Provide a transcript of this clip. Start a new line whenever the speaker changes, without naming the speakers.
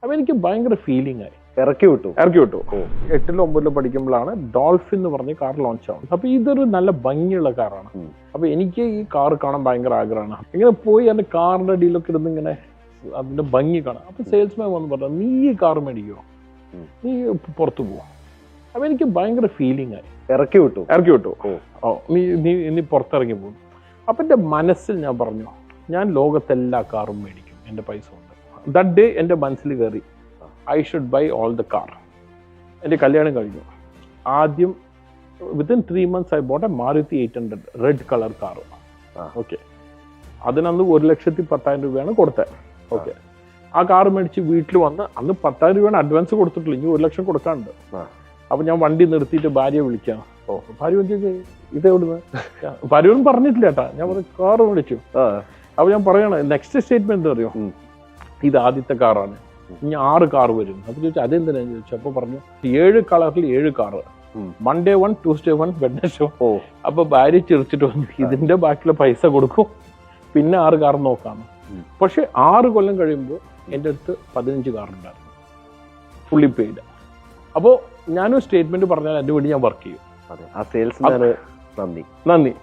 അപ്പൊ എനിക്ക് ഭയങ്കര ഫീലിംഗ് ആയി.
ഇറക്കി വിട്ടു.
8ലും 9ലും പഠിക്കുമ്പോഴാണ് ഡോൾഫിൻ എന്ന് പറഞ്ഞ കാർ ലോഞ്ച് ആവുന്നത്. അപ്പൊ ഇതൊരു നല്ല ഭംഗിയുള്ള കാറാണ്. അപ്പൊ എനിക്ക് ഈ കാർ കാണാൻ ഭയങ്കര ആഗ്രഹമാണ്. ഇങ്ങനെ പോയി അതിന്റെ കാറിന്റെ അടിയിലൊക്കെ ഇരുന്ന് ഇങ്ങനെ അതിന്റെ ഭംഗി കാണാം. അപ്പൊ സെയിൽസ്മാൻ വന്ന് പറഞ്ഞു, നീ ഈ കാർ മേടിക്കോ, നീ പുറത്തു പോവാ. അപ്പൊ എനിക്ക് ഭയങ്കര ഫീലിംഗ് ആയി.
ഇറക്കി വിട്ടു.
നീ പുറത്തിറങ്ങി പോകും. അപ്പൊ എന്റെ മനസ്സിൽ ഞാൻ പറഞ്ഞു, ഞാൻ ലോകത്തെല്ലാ കാറും മേടിക്കും എന്റെ പൈസ കൊണ്ട്. ദാറ്റ് ഡേ എന്റെ മനസ്സിൽ കയറി, I should buy all the car. എന്റെ കല്യാണം കഴിഞ്ഞു. ആദ്യം within 3 months I bought a Maruti 800 red colour car. Okay, അതിനന്ന് 1,10,000 രൂപയാണ് കൊടുത്തത്. ഓക്കെ, ആ കാർ മേടിച്ച് വീട്ടിൽ വന്ന് അന്ന് 10,000 രൂപയാണ് അഡ്വാൻസ് കൊടുത്തിട്ടുള്ളൂ, ഇനി 1 ലക്ഷം കൊടുക്കാനുണ്ട്. അപ്പൊ ഞാൻ വണ്ടി നിർത്തിയിട്ട് ഭാര്യയെ വിളിക്കാം. ഭാര്യ ഇതെവിടുന്ന്? ഭാര്യയൊന്നും പറഞ്ഞിട്ടില്ല കേട്ടാ. ഞാൻ പറഞ്ഞു കാർ മേടിച്ചു. അപ്പൊ ഞാൻ പറയണ നെക്സ്റ്റ് സ്റ്റേറ്റ്മെന്റ് അറിയോ, ഇത് ആദ്യത്തെ കാറാണ്, ഇനി 6 കാർ വരും. അപ്പൊ ചോദിച്ചു അതെന്തിനാന്ന് ചോദിച്ചു. അപ്പൊ പറഞ്ഞു 7 കളറിൽ 7 കാറ്, Monday 1, Tuesday 1, Wednesday 1. അപ്പൊ ഭാര്യ ചിരിച്ചിട്ട് വന്നു, ഇതിന്റെ ബാക്കിയുള്ള പൈസ കൊടുക്കും, പിന്നെ 6 കാർ നോക്കാന്ന്. പക്ഷെ 6 കൊല്ലം കഴിയുമ്പോൾ എൻ്റെ അടുത്ത് 15 കാറുണ്ടായിരുന്നു, ഫുള്ളി പെയ്ഡ്. അപ്പോൾ ഞാനൊരു സ്റ്റേറ്റ്മെന്റ് പറഞ്ഞാൽ അതിന്റെ വേണ്ടി ഞാൻ വർക്ക് ചെയ്യും.
ആ സെയിൽസ്മാന് നന്ദി.